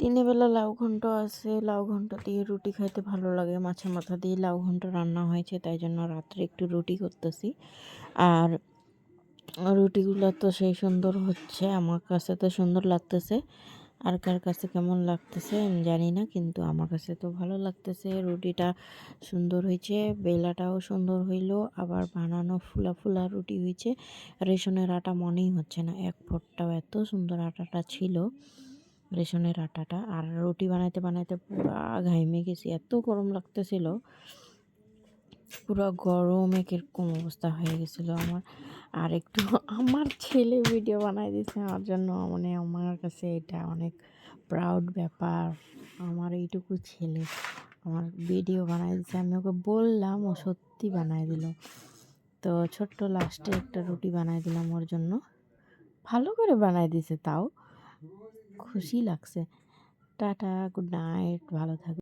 দিনের বেলা লাউ ঘন্ট আছে, লাউ ঘন্ট দিয়ে রুটি খাইতে ভালো লাগে। মাছের মাথা দিয়ে লাউ ঘন্ট রান্না হয়েছে, তাই জন্য রাত্রে একটু রুটি করতেছি। আর রুটিগুলো তো সেই সুন্দর হচ্ছে, আমার কাছে তো সুন্দর লাগতেছে। আর কার কাছে কেমন লাগতেছে আমি জানি না, কিন্তু আমার কাছে তো ভালো লাগতেছে। রুটিটা সুন্দর হয়েছে, বেলাটাও সুন্দর হইলো, আবার বানানো ফুলা ফুলা রুটি হয়েছে। রেশনের আটা মনেই হচ্ছে না এক ফোঁটাও, এত সুন্দর আটাটা ছিল রেশনের আটাটা। আর রুটি বানাইতে বানাইতে পুরা ঘাইমে গেছি, এত গরম লাগতেছিল, পুরো গরমে কিরকম অবস্থা হয়ে গেছিলো আমার। আর একটু আমার ছেলে ভিডিও বানাই দিয়েছে আমার জন্য, মানে আমার কাছে এটা অনেক প্রাউড ব্যাপার। আমার এইটুকু ছেলে আমার ভিডিও বানাই দিয়েছে, আমি ওকে বললাম, ও সত্যি বানাই দিল। তো ছোট্ট লাস্টে একটা রুটি বানাই দিলাম ওর জন্য, ভালো করে বানাই দিছে, তাও খুশি লাগছে। টাটা, গুড নাইট, ভালো থাকবে।